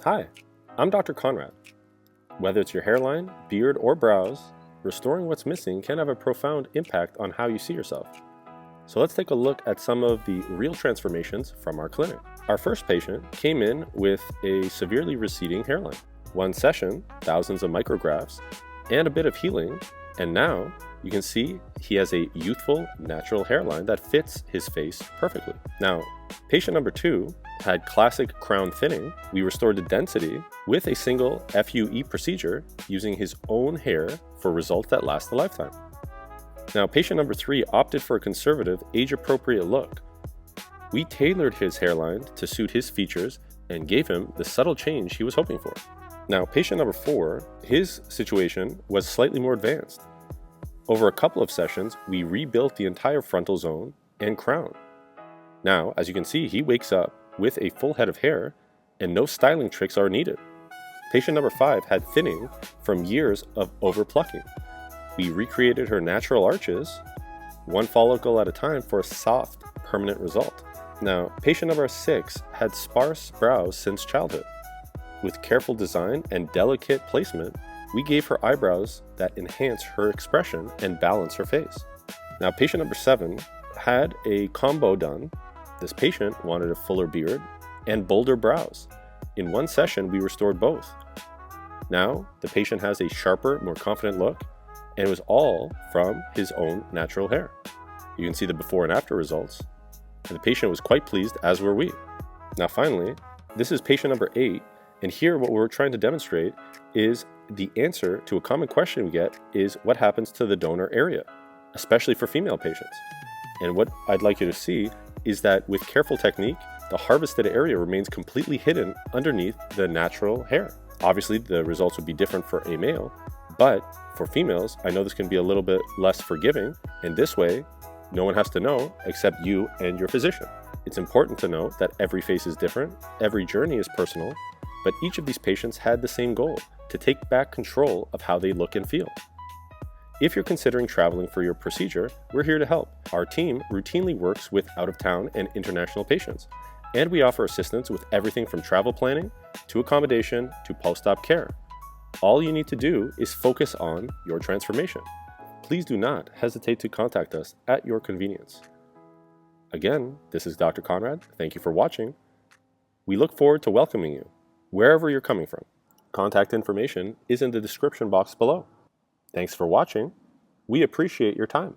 Hi, I'm Dr. Conrad. Whether it's your hairline, beard, or brows, restoring what's missing can have a profound impact on how you see yourself. So let's take a look at some of the real transformations from our clinic. Our first patient came in with a severely receding hairline. One session, thousands of micrographs, and a bit of healing, and now you can see he has a youthful, natural hairline that fits his face perfectly. Now, patient number 2 had classic crown thinning. We restored the density with a single FUE procedure using his own hair for results that last a lifetime. Now, patient number 3 opted for a conservative, age-appropriate look. We tailored his hairline to suit his features and gave him the subtle change he was hoping for. Now, patient number 4, his situation was slightly more advanced. Over a couple of sessions, we rebuilt the entire frontal zone and crown. Now, as you can see, he wakes up with a full head of hair and no styling tricks are needed. Patient number 5 had thinning from years of overplucking. We recreated her natural arches, one follicle at a time, for a soft, permanent result. Now, patient number 6 had sparse brows since childhood. With careful design and delicate placement, we gave her eyebrows that enhance her expression and balance her face. Now, patient number 7 had a combo done. This patient wanted a fuller beard and bolder brows. In one session, we restored both. Now, the patient has a sharper, more confident look, and it was all from his own natural hair. You can see the before and after results, and the patient was quite pleased, as were we. Now, finally, this is patient number 8, and here what we're trying to demonstrate is the answer to a common question we get is what happens to the donor area, especially for female patients. And what I'd like you to see is that with careful technique, the harvested area remains completely hidden underneath the natural hair. Obviously, the results would be different for a male, but for females, I know this can be a little bit less forgiving, and this way, no one has to know except you and your physician. It's important to note that every face is different, every journey is personal, but each of these patients had the same goal, to take back control of how they look and feel. If you're considering traveling for your procedure, we're here to help. Our team routinely works with out-of-town and international patients, and we offer assistance with everything from travel planning to accommodation to post-op care. All you need to do is focus on your transformation. Please do not hesitate to contact us at your convenience. Again, this is Dr. Conrad. Thank you for watching. We look forward to welcoming you, wherever you're coming from. Contact information is in the description box below. Thanks for watching. We appreciate your time.